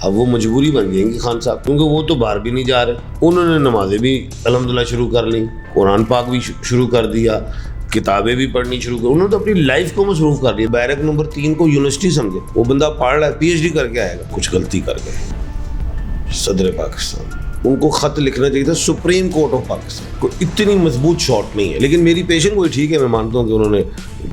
اب وہ مجبوری بن جائیں گی خان صاحب، کیونکہ وہ تو باہر بھی نہیں جا رہے. انہوں نے نمازیں بھی الحمدللہ شروع کر لیں، قرآن پاک بھی شروع کر دیا، کتابیں بھی پڑھنی شروع کر. انہوں نے تو اپنی لائف کو مصروف کر دیا. بیرک نمبر 3 کو یونیورسٹی سمجھے، وہ بندہ پڑھ رہا ہے، پی ایچ ڈی کر کے آئے گا. کچھ غلطی کر گئے صدر پاکستان. ان کو خط لکھنا چاہیے تھا سپریم کورٹ آف پاکستان. کوئی اتنی مضبوط شاٹ نہیں ہے، لیکن میری پیشن کوئی ٹھیک ہے، میں مانتا ہوں کہ انہوں نے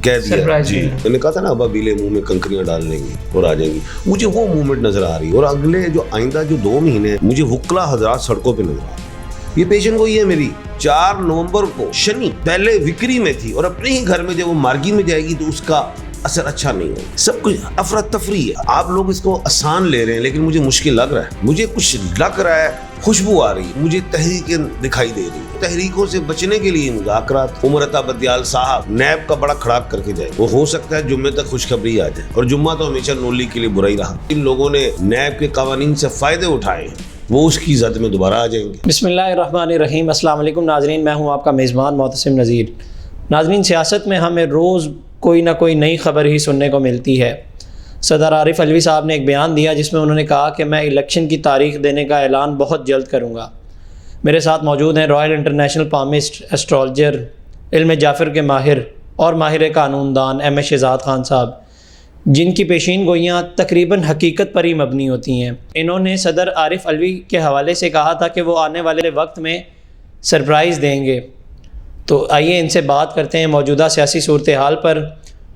کہہ دیا. جی میں نے کہا تھا نا ابا بیلے منہ میں کنکریاں ڈال دیں گے اور آ جائیں گی. مجھے وہ موومنٹ نظر آ رہی ہے، اور اگلے جو آئندہ جو 2 مہینے مجھے وکلا حضرات سڑکوں پہ نظر آ رہے ہیں. یہ پیشن کوئی ہے میری. 4 نومبر کو شنی پہلے وکری میں تھی، اور اپنے ہی گھر میں جب وہ مارگی میں جائے گی تو اس کا اثر اچھا نہیں ہے. سب کچھ افراتفری ہے. آپ لوگ اس کو آسان لے رہے ہیں، لیکن مجھے مشکل لگ رہا ہے. مجھے کچھ لگ رہا ہے، خوشبو آ رہی ہے، مجھے تحریکیں دکھائی دے رہی ہیں. تحریکوں سے بچنے کے لیے مذاکرات. عمر عطا بدیال صاحب نیب کا بڑا کھڑاک کر کے جائے. وہ ہو سکتا ہے جمعے تک خوشخبری آ جائے، اور جمعہ تو ہمیشہ نولی کے لیے برا ہی رہا. ان لوگوں نے نیب کے قوانین سے فائدے اٹھائے ہیں، وہ اس کی زد میں دوبارہ آ جائیں گے. بسم اللہ الرحمن الرحیم. السلام علیکم ناظرین، میں ہوں آپ کا میزبان معتصم نذیر. ناظرین، سیاست میں ہمیں روز کوئی نہ کوئی نئی خبر ہی سننے کو ملتی ہے. صدر عارف علوی صاحب نے ایک بیان دیا جس میں انہوں نے کہا کہ میں الیکشن کی تاریخ دینے کا اعلان بہت جلد کروں گا. میرے ساتھ موجود ہیں رائل انٹرنیشنل پامسٹ، ایسٹرالوجر، علم جعفر کے ماہر اور ماہر قانون دان ایم اے شہزاد خان صاحب، جن کی پیشین گوئیاں تقریباً حقیقت پر ہی مبنی ہوتی ہیں. انہوں نے صدر عارف علوی کے حوالے سے کہا تھا کہ وہ آنے والے وقت میں سرپرائز دیں گے. تو آئیے ان سے بات کرتے ہیں موجودہ سیاسی صورتحال پر،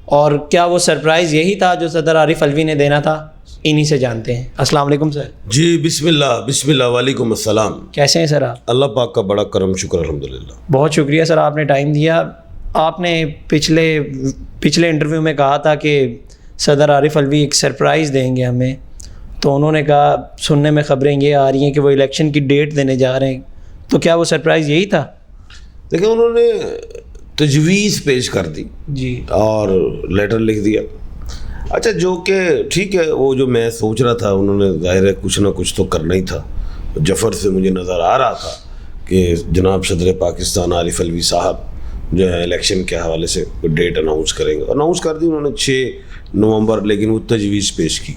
اور کیا وہ سرپرائز یہی تھا جو صدر عارف علوی نے دینا تھا. انہی سے جانتے ہیں. السلام علیکم سر. جی بسم اللہ. وعلیکم السلام. کیسے ہیں سر آپ؟ اللہ پاک کا بڑا کرم شکر الحمدللہ. بہت شکریہ سر، آپ نے ٹائم دیا. آپ نے پچھلے انٹرویو میں کہا تھا کہ صدر عارف علوی ایک سرپرائز دیں گے ہمیں، تو انہوں نے کہا سننے میں خبریں یہ آ رہی ہیں کہ وہ الیکشن کی ڈیٹ دینے جا رہے ہیں. تو کیا وہ سرپرائز یہی تھا؟ دیکھیں انہوں نے تجویز پیش کر دی جی، اور لیٹر لکھ دیا. اچھا جو کہ ٹھیک ہے، وہ جو میں سوچ رہا تھا انہوں نے ظاہر ہے کچھ نہ کچھ تو کرنا ہی تھا. جفر سے مجھے نظر آ رہا تھا کہ جناب صدر پاکستان عارف علوی صاحب جو ہے الیکشن کے حوالے سے ڈیٹ اناؤنس کریں گے. اناؤنس کر دی انہوں نے 6 نومبر، لیکن وہ تجویز پیش کی.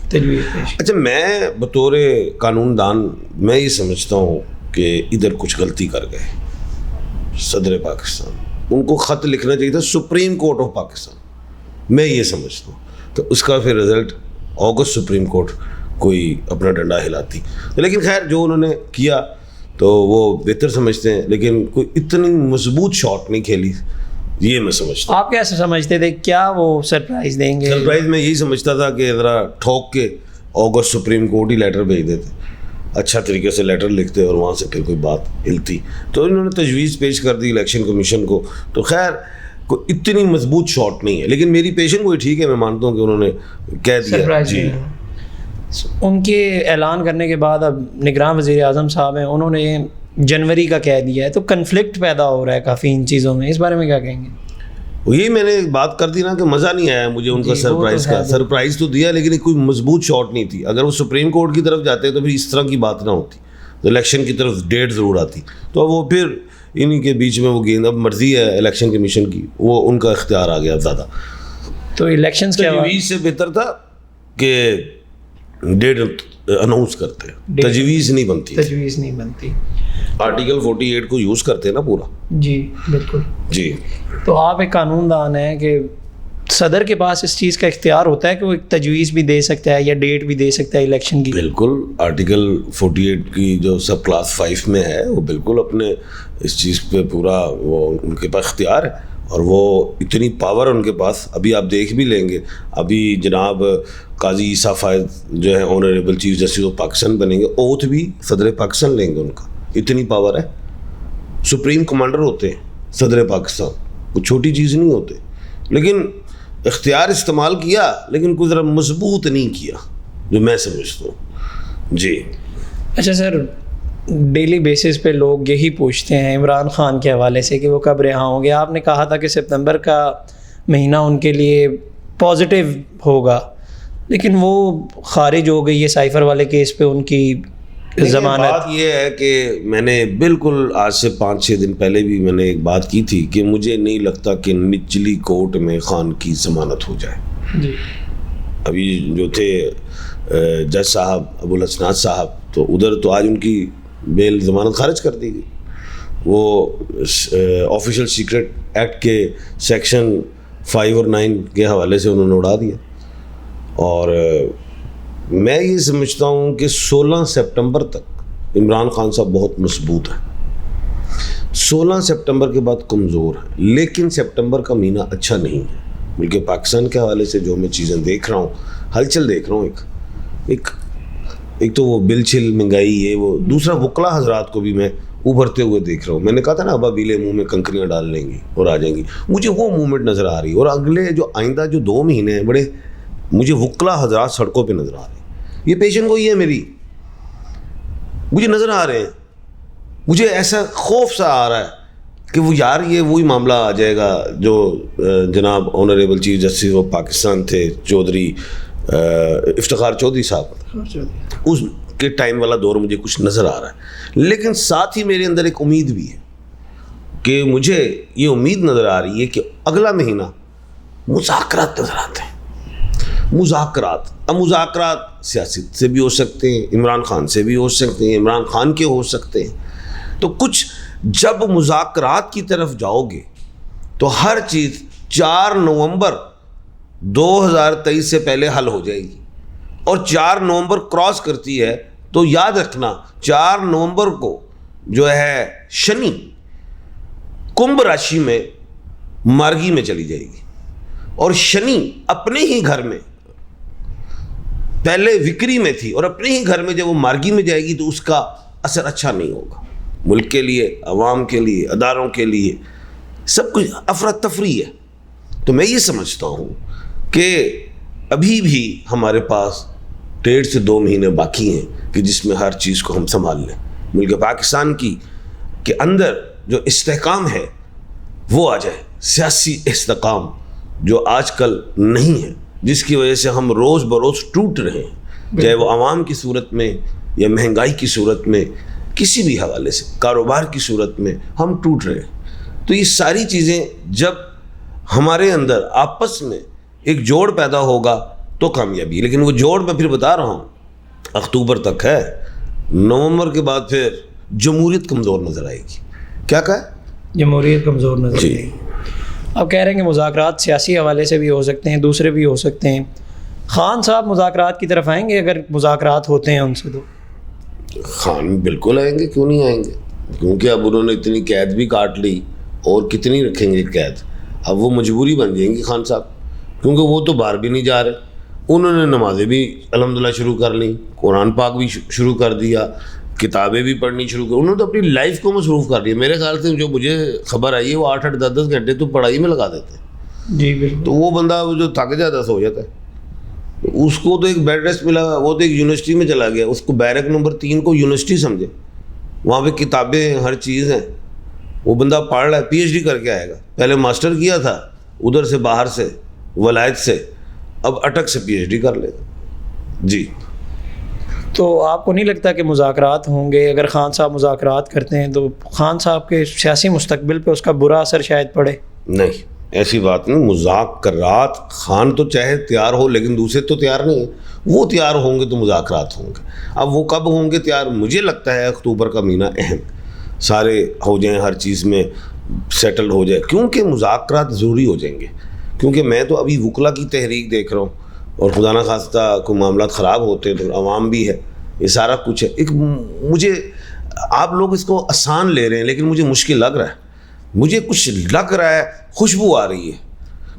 اچھا میں بطور قانون دان میں یہ سمجھتا ہوں کہ ادھر کچھ غلطی کر گئے صدر پاکستان. ان کو خط لکھنا چاہیے تھا سپریم کورٹ آف پاکستان، میں یہ سمجھتا ہوں. تو اس کا پھر رزلٹ اگست سپریم کورٹ کوئی اپنا ڈنڈا ہلاتی. لیکن خیر جو انہوں نے کیا تو وہ بہتر سمجھتے ہیں، لیکن کوئی اتنی مضبوط شاٹ نہیں کھیلی، یہ میں سمجھتا ہوں. آپ کیسے سمجھتے تھے کیا وہ سرپرائز دیں گے؟ سرپرائز میں یہی سمجھتا تھا کہ ذرا ٹھوک کے اگست سپریم کورٹ ہی لیٹر بھیج دیتے، اچھا طریقے سے لیٹر لکھتے اور وہاں سے پھر کوئی بات ہلتی. تو انہوں نے تجویز پیش کر دی الیکشن کمیشن کو. تو خیر کوئی اتنی مضبوط شاٹ نہیں ہے، لیکن میری پیشن کوئی ٹھیک ہے، میں مانتا ہوں کہ انہوں نے کہہ دیا. جی ان کے اعلان کرنے کے بعد اب نگراں وزیر اعظم صاحب ہیں، انہوں نے جنوری کا کہہ دیا ہے. تو کنفلکٹ پیدا ہو رہا ہے کافی ان چیزوں میں، اس بارے میں کیا کہیں گے؟ یہی میں نے بات کر دی نا کہ مزہ نہیں آیا مجھے ان کا سرپرائز کا. سرپرائز تو دیا لیکن کوئی مضبوط شاٹ نہیں تھی. اگر وہ سپریم کورٹ کی طرف جاتے تو پھر اس طرح کی بات نہ ہوتی، تو الیکشن کی طرف ڈیٹ ضرور آتی. تو وہ پھر انہی کے بیچ میں وہ گیند، اب مرضی ہے الیکشن کمیشن کی، وہ ان کا اختیار آ گیا زیادہ. تو الیکشن تجویز سے بہتر تھا کہ ڈیٹ اناؤنس کرتے، تجویز نہیں بنتی. آرٹیکل 48 کو یوز کرتے ہیں نا پورا. جی بالکل. جی تو آپ ایک قانون دان ہیں کہ صدر کے پاس اس چیز کا اختیار ہوتا ہے کہ وہ ایک تجویز بھی دے سکتا ہے یا ڈیٹ بھی دے سکتا ہے الیکشن کی. بالکل. آرٹیکل 48 کی جو سب کلاس 5 میں ہے وہ بالکل اپنے اس چیز پہ پورا وہ ان کے پاس اختیار ہے، اور وہ اتنی پاور ہے ان کے پاس. ابھی آپ دیکھ بھی لیں گے، ابھی جناب قاضی عیسیٰ فائد جو ہے honourable chief justice of Pakistan بنیں گے، اوتھ بھی صدر پاکستان لیں گے. ان کا اتنی پاور ہے. سپریم کمانڈر ہوتے ہیں صدر پاکستان، وہ چھوٹی چیز نہیں ہوتے. لیکن اختیار استعمال کیا، لیکن کوئی ذرا مضبوط نہیں کیا، جو میں سمجھتا ہوں. جی اچھا سر، ڈیلی بیسس پہ لوگ یہی پوچھتے ہیں عمران خان کے حوالے سے کہ وہ کب رہا ہوں گے. آپ نے کہا تھا کہ سپتمبر کا مہینہ ان کے لیے پازیٹیو ہوگا، لیکن وہ خارج ہو گئی ہے سائفر والے کیس پہ ان کی ضمانت. بات یہ ہے کہ میں نے بالکل آج سے 5-6 دن پہلے بھی میں نے ایک بات کی تھی کہ مجھے نہیں لگتا کہ نچلی کورٹ میں خان کی ضمانت ہو جائے. جی ابھی جو تھے جج صاحب ابو الحسنات صاحب، تو ادھر تو آج ان کی بیل ضمانت خارج کر دی گئی. وہ آفیشیل سیکرٹ ایکٹ کے سیکشن 5 اور 9 کے حوالے سے انہوں نے اڑا دیا. اور میں یہ سمجھتا ہوں کہ 16 سپٹمبر تک عمران خان صاحب بہت مضبوط ہیں. 16 سپٹمبر کے بعد کمزور ہے، لیکن سپٹمبر کا مہینہ اچھا نہیں ہے. ملک پاکستان کے حوالے سے جو میں چیزیں دیکھ رہا ہوں، ہلچل دیکھ رہا ہوں، ایک تو وہ بل چھل مہنگائی ہے، وہ دوسرا وکلا حضرات کو بھی میں ابھرتے ہوئے دیکھ رہا ہوں. میں نے کہا تھا نا ابابیلے منہ میں کنکریاں ڈال لیں گی اور آ جائیں گی، مجھے وہ موومنٹ نظر آ رہی ہے. اور اگلے جو آئندہ جو 2 مہینے ہیں بڑے مجھے وکلا حضرات سڑکوں پہ نظر آ رہے ہیں. یہ پیشن گوئی ہے میری، مجھے نظر آ رہے ہیں. مجھے ایسا خوف سا آ رہا ہے کہ وہ یار یہ وہی معاملہ آ جائے گا جو جناب honourable chief justice of Pakistan تھے چودھری افتخار چودھری صاحب، اس کے ٹائم والا دور مجھے کچھ نظر آ رہا ہے. لیکن ساتھ ہی میرے اندر ایک امید بھی ہے کہ مجھے یہ امید نظر آ رہی ہے کہ اگلا مہینہ مذاکرات نظر آتے ہیں. اب مذاکرات سیاست سے بھی ہو سکتے ہیں، عمران خان سے بھی ہو سکتے ہیں، عمران خان کے ہو سکتے ہیں. تو کچھ جب مذاکرات کی طرف جاؤ گے تو ہر چیز 4 نومبر 2023 سے پہلے حل ہو جائے گی. اور 4 نومبر کراس کرتی ہے تو یاد رکھنا 4 نومبر کو جو ہے شنی کمبھ راشی میں مارگی میں چلی جائے گی. اور شنی اپنے ہی گھر میں پہلے وکری میں تھی اور اپنے ہی گھر میں جب وہ مارگی میں جائے گی تو اس کا اثر اچھا نہیں ہوگا. ملک کے لیے، عوام کے لیے، اداروں کے لیے سب کچھ افراتفری ہے. تو میں یہ سمجھتا ہوں کہ ابھی بھی ہمارے پاس 1.5 سے 2 مہینے باقی ہیں کہ جس میں ہر چیز کو ہم سنبھال لیں. ملک پاکستان کے اندر جو استحکام ہے وہ آ جائے، سیاسی استحکام جو آج کل نہیں ہے، جس کی وجہ سے ہم روز بروز ٹوٹ رہے ہیں، چاہے وہ عوام کی صورت میں یا مہنگائی کی صورت میں، کسی بھی حوالے سے کاروبار کی صورت میں ہم ٹوٹ رہے ہیں. تو یہ ساری چیزیں جب ہمارے اندر آپس میں ایک جوڑ پیدا ہوگا تو کامیابی. لیکن وہ جوڑ میں پھر بتا رہا ہوں اکتوبر تک ہے، نومبر کے بعد پھر جمہوریت کمزور نظر آئے گی. کیا کہا ہے؟ جمہوریت کمزور نظر آئے گی. اب کہہ رہے ہیں کہ مذاکرات سیاسی حوالے سے بھی ہو سکتے ہیں، دوسرے بھی ہو سکتے ہیں. خان صاحب مذاکرات کی طرف آئیں گے اگر مذاکرات ہوتے ہیں ان سے؟ تو خان بالکل آئیں گے، کیوں نہیں آئیں گے؟ کیونکہ اب انہوں نے اتنی قید بھی کاٹ لی، اور کتنی رکھیں گے قید؟ اب وہ مجبوری بن جائیں گی خان صاحب، کیونکہ وہ تو باہر بھی نہیں جا رہے. انہوں نے نمازیں بھی الحمدللہ شروع کر لیں، قرآن پاک بھی شروع کر دیا، کتابیں بھی پڑھنی شروع کر. انہوں نے تو اپنی لائف کو مصروف کر لیا. میرے خیال سے جو مجھے خبر آئی ہے وہ 8-8 10-10 گھنٹے تو پڑھائی میں لگا دیتے ہیں. جی بالکل. تو وہ بندہ جو تھک جاتا سو جاتا ہے. اس کو تو ایک بیڈ ریسٹ ملا، وہ تو ایک یونیورسٹی میں چلا گیا. اس کو بیرک نمبر 3 کو یونیورسٹی سمجھے، وہاں پہ کتابیں ہیں، ہر چیز ہیں. وہ بندہ پڑھ رہا ہے، پی ایچ ڈی کر کے آئے گا. پہلے ماسٹر کیا تھا ادھر سے باہر سے ولایت سے، اب اٹک سے پی ایچ ڈی کر لے گا. جی. تو آپ کو نہیں لگتا کہ مذاکرات ہوں گے؟ اگر خان صاحب مذاکرات کرتے ہیں تو خان صاحب کے سیاسی مستقبل پہ اس کا برا اثر شاید پڑے؟ نہیں، ایسی بات نہیں. مذاکرات خان تو چاہے تیار ہو لیکن دوسرے تو تیار نہیں ہیں. وہ تیار ہوں گے تو مذاکرات ہوں گے. اب وہ کب ہوں گے تیار؟ مجھے لگتا ہے اکتوبر کا مہینہ اہم، سارے ہو جائیں، ہر چیز میں سیٹل ہو جائے، کیونکہ مذاکرات ضروری ہو جائیں گے. کیونکہ میں تو ابھی وکلا کی تحریک دیکھ رہا ہوں، اور خدا نہ خواستہ کوئی معاملات خراب ہوتے ہیں تو عوام بھی ہے، یہ سارا کچھ ہے. ایک مجھے آپ لوگ اس کو آسان لے رہے ہیں لیکن مجھے مشکل لگ رہا ہے. مجھے کچھ لگ رہا ہے، خوشبو آ رہی ہے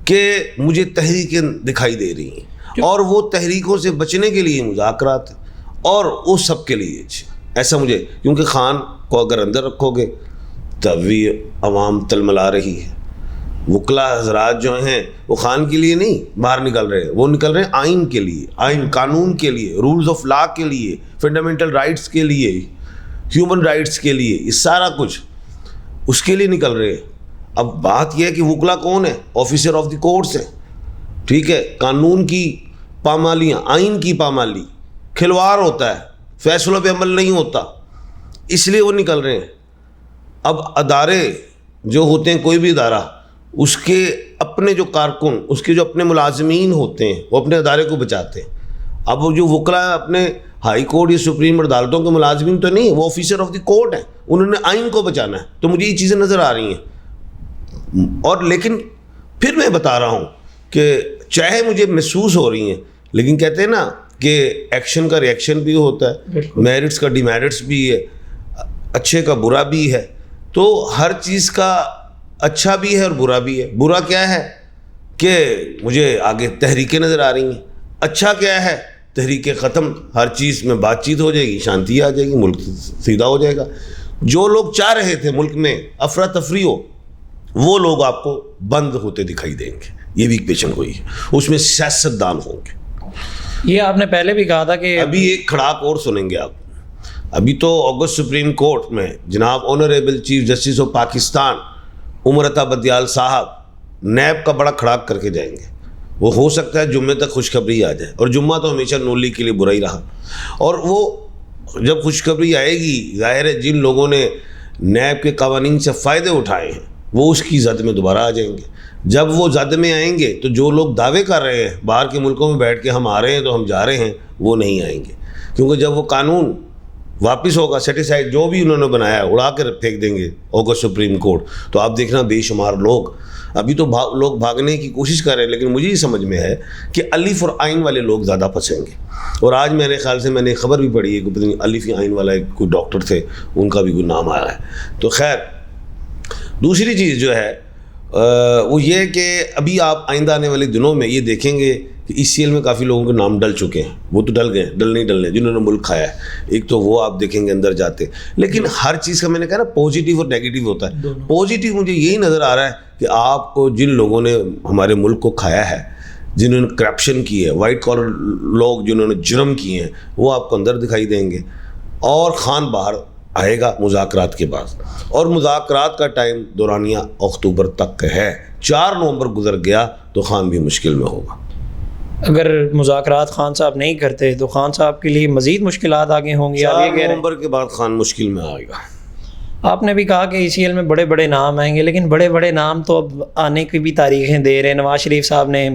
کہ مجھے تحریکیں دکھائی دے رہی ہیں، اور وہ تحریکوں سے بچنے کے لیے مذاکرات، اور وہ سب کے لیے ایسا مجھے. کیونکہ خان کو اگر اندر رکھو گے تب بھی عوام تلملا رہی ہے. وکلا حضرات جو ہیں وہ خان کے لیے نہیں باہر نکل رہے، وہ نکل رہے ہیں آئین کے لیے، آئین قانون کے لیے، رولز آف لا کے لیے، فنڈامنٹل رائٹس کے لیے، ہیومن رائٹس کے لیے. یہ سارا کچھ اس کے لیے نکل رہے ہیں. اب بات یہ ہے کہ وکلا کون ہے؟ آفیسر آف دی کورٹس ہیں. ٹھیک ہے، قانون کی پامالیاں، آئین کی پامالی، کھلواڑ ہوتا ہے، فیصلوں پہ عمل نہیں ہوتا، اس لیے وہ نکل رہے ہیں. اب ادارے جو ہوتے ہیں، کوئی بھی ادارہ، اس کے اپنے جو کارکن، اس کے جو اپنے ملازمین ہوتے ہیں، وہ اپنے ادارے کو بچاتے ہیں. اب وہ جو وکلا اپنے ہائی کورٹ یا سپریم عدالتوں کے ملازمین تو نہیں، وہ آفیسر آف دی کورٹ ہیں، انہوں نے آئین کو بچانا ہے. تو مجھے یہ چیزیں نظر آ رہی ہیں. اور لیکن پھر میں بتا رہا ہوں کہ چاہے مجھے محسوس ہو رہی ہیں، لیکن کہتے ہیں نا کہ ایکشن کا ریئیکشن بھی ہوتا ہے، میرٹس کا ڈی میرٹس بھی ہے، اچھے کا برا بھی ہے. تو ہر چیز کا اچھا بھی ہے اور برا بھی ہے. برا کیا ہے کہ مجھے آگے تحریکیں نظر آ رہی ہیں. اچھا کیا ہے؟ تحریکیں ختم، ہر چیز میں بات چیت ہو جائے گی، شانتی آ جائے گی، ملک سیدھا ہو جائے گا. جو لوگ چاہ رہے تھے ملک میں افراتفری ہو، وہ لوگ آپ کو بند ہوتے دکھائی دیں گے. یہ بھی پیشن گوئی ہے، اس میں سیاستدان ہوں گے. یہ آپ نے پہلے بھی کہا تھا کہ ابھی ایک کھڑاک اور سنیں گے آپ. ابھی تو اگست سپریم کورٹ میں جناب honourable chief justice of Pakistan Umar Ata Bandial صاحب نیب کا بڑا کھڑاک کر کے جائیں گے. وہ ہو سکتا ہے جمعے تک خوشخبری آ جائے، اور جمعہ تو ہمیشہ نولی کے لیے برا ہی رہا. اور وہ جب خوشخبری آئے گی، ظاہر ہے جن لوگوں نے نیب کے قوانین سے فائدے اٹھائے ہیں وہ اس کی زد میں دوبارہ آ جائیں گے. جب وہ زد میں آئیں گے تو جو لوگ دعوے کر رہے ہیں باہر کے ملکوں میں بیٹھ کے ہم آ رہے ہیں تو ہم جا رہے ہیں، وہ نہیں آئیں گے. کیونکہ جب وہ قانون واپس ہوگا سیٹیسفائڈ، جو بھی انہوں نے بنایا اڑا کر پھینک دیں گے اگست سپریم کورٹ. تو آپ دیکھنا بے شمار لوگ ابھی تو لوگ بھاگنے کی کوشش کر رہے ہیں، لیکن مجھے یہ سمجھ میں ہے کہ الف اور عین والے لوگ زیادہ پھنسیں گے. اور آج میرے خیال سے میں نے خبر بھی پڑھی ہے کہ پتہ نہیں الف یا عین والا کوئی ڈاکٹر تھے، ان کا بھی کوئی نام آیا ہے. تو خیر دوسری چیز جو ہے وہ یہ کہ ابھی آپ آئندہ آنے والے دنوں میں یہ دیکھیں گے کہ ای سی ایل میں کافی لوگوں کے نام ڈل چکے ہیں. وہ تو ڈل گئے، ڈل نہیں ڈلنے، جنہوں نے ملک کھایا ہے. ایک تو وہ آپ دیکھیں گے اندر جاتے. لیکن ہر چیز کا میں نے کہا نا پازیٹیو اور نیگیٹیو ہوتا ہے. پازیٹیو مجھے یہی نظر آ رہا ہے کہ آپ کو جن لوگوں نے ہمارے ملک کو کھایا ہے، جنہوں نے کرپشن کی ہے، وائٹ کالر لوگ جنہوں نے جرم کیے ہیں، وہ آپ کو اندر دکھائی دیں گے. اور خان باہر آئے گا مذاکرات کے بعد، اور مذاکرات کا ٹائم دورانیہ اکتوبر تک ہے. 4 نومبر گزر گیا تو خان بھی مشکل میں ہوگا. اگر مذاکرات خان صاحب نہیں کرتے تو خان صاحب کے لیے مزید مشکلات آگے ہوں گی. 4 نومبر کے بعد خان مشکل میں آئے گا. آپ نے بھی کہا کہ ای سی ایل میں بڑے بڑے نام آئیں گے، لیکن بڑے بڑے نام تو اب آنے کی بھی تاریخیں دے رہے ہیں. نواز شریف صاحب نے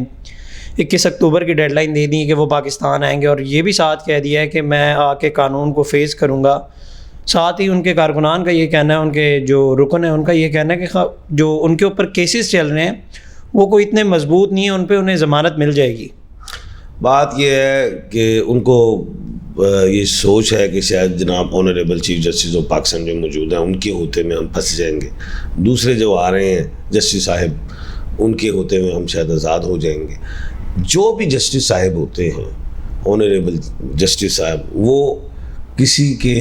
21 اکتوبر کی ڈیڈ لائن دے دی کہ وہ پاکستان آئیں گے، اور یہ بھی ساتھ کہہ دیا ہے کہ میں آ کے قانون کو فیس کروں گا. ساتھ ہی ان کے کارکنان کا یہ کہنا ہے، ان کے جو رکن ہیں ان کا یہ کہنا ہے کہ جو ان کے اوپر کیسز چل رہے ہیں وہ کوئی اتنے مضبوط نہیں ہیں، ان پہ انہیں ضمانت مل جائے گی. بات یہ ہے کہ ان کو یہ سوچ ہے کہ شاید جناب honourable chief justice of Pakistan جو موجود ہیں ان کے ہوتے میں ہم پھنس جائیں گے. دوسرے جو آ رہے ہیں جسٹس صاحب، ان کے ہوتے میں ہم شاید آزاد ہو جائیں گے. جو بھی جسٹس صاحب ہوتے ہیں، آنریبل جسٹس صاحب، وہ کسی کے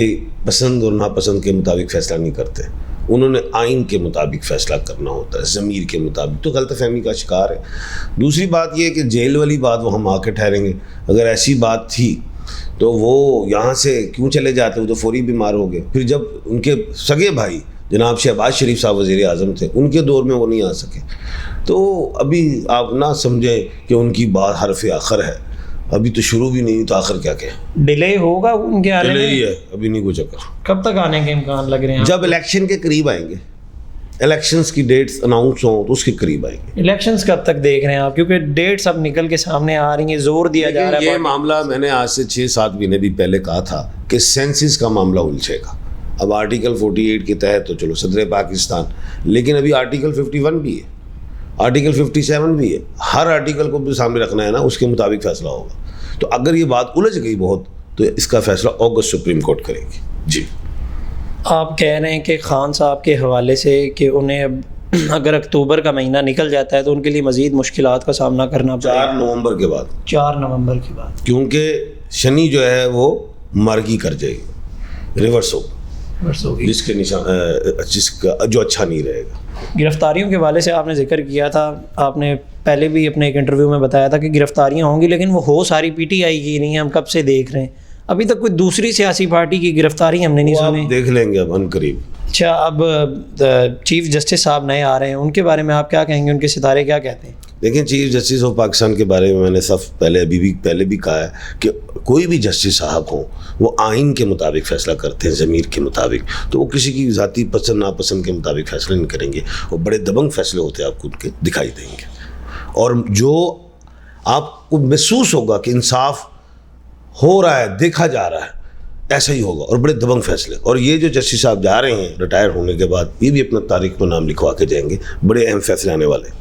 پسند اور ناپسند کے مطابق فیصلہ نہیں کرتے. انہوں نے آئین کے مطابق فیصلہ کرنا ہوتا ہے، ضمیر کے مطابق. تو غلط فہمی کا شکار ہے. دوسری بات یہ کہ جیل والی بات وہ ہم آ کے ٹھہریں گے. اگر ایسی بات تھی تو وہ یہاں سے کیوں چلے جاتے؟ وہ تو فوری بیمار ہو گئے. پھر جب ان کے سگے بھائی جناب شہباز شریف صاحب وزیر اعظم تھے، ان کے دور میں وہ نہیں آ سکے. تو ابھی آپ نہ سمجھیں کہ ان کی بات حرف آخر ہے. ابھی تو شروع بھی نہیں تو آخر کیا کہیں. ڈیلے ہوگا ان کے آنے میں؟ ڈیلے ہی ہے، ابھی نہیں کچھ چکر. کب تک آنے کے امکان لگ رہے ہیں؟ جب الیکشن کے قریب آئیں گے، الیکشنز کی ڈیٹس اناؤنس ہوں تو اس کے قریب آئیں گے. الیکشنز کب تک دیکھ رہے ہیں آپ؟ کیونکہ ڈیٹس اب نکل کے سامنے آ رہی ہیں، زور دیا جا رہا ہے. یہ معاملہ میں نے آج سے 6-7 مہینے بھی پہلے کہا تھا کہ سینسس کا معاملہ الجھے گا. اب آرٹیکل 48 کے تحت تو چلو صدر پاکستان، لیکن ابھی آرٹیکل 51 بھی ہے، آرٹیکل 57 بھی ہے. ہر آرٹیکل کو بھی سامنے رکھنا ہے نا، اس کے مطابق فیصلہ ہوگا. تو اگر یہ بات الجھ گئی بہت تو اس کا فیصلہ اگست سپریم کورٹ کرے گی. جی آپ کہہ رہے ہیں کہ خان صاحب کے حوالے سے کہ انہیں اب اگر اکتوبر کا مہینہ نکل جاتا ہے تو ان کے لیے مزید مشکلات کا سامنا کرنا پڑے گا 4 نومبر کے بعد. 4 نومبر کے بعد، کیونکہ شنی جو ہے وہ مرگی کر جائے گی، ریورس ہوگی، جس کے نشان جس کا جو اچھا نہیں رہے گا. گرفتاریوں کے حوالے سے آپ نے ذکر کیا تھا، آپ نے پہلے بھی اپنے ایک انٹرویو میں بتایا تھا کہ گرفتاریاں ہوں گی، لیکن وہ ہو ساری پی ٹی آئی کی نہیں ہیں. ہم کب سے دیکھ رہے ہیں، ابھی تک کوئی دوسری سیاسی پارٹی کی گرفتاری ہم نے نہیں سنی. دیکھ لیں گے اب ان قریب. اچھا، اب چیف جسٹس صاحب نئے آ رہے ہیں، ان کے بارے میں آپ کیا کہیں گے؟ ان کے ستارے کیا کہتے ہیں؟ دیکھیں، چیف جسٹس آف پاکستان کے بارے میں نے پہلے بھی کہا ہے کہ کوئی بھی جسٹس صاحب ہوں وہ آئین کے مطابق فیصلہ کرتے ہیں، ضمیر کے مطابق. تو وہ کسی کی ذاتی پسند ناپسند کے مطابق فیصلہ نہیں کریں گے. وہ بڑے دبنگ فیصلے ہوتے ہیں، آپ کو ان کے دکھائی دیں گے. اور جو آپ کو محسوس ہوگا کہ انصاف ہو رہا ہے، دیکھا جا رہا ہے، ایسا ہی ہوگا اور بڑے دبنگ فیصلے. اور یہ جو جسٹس صاحب جا رہے ہیں ریٹائر ہونے کے بعد، یہ بھی اپنا تاریخ میں نام لکھوا کے جائیں گے. بڑے اہم فیصلے آنے والے ہیں.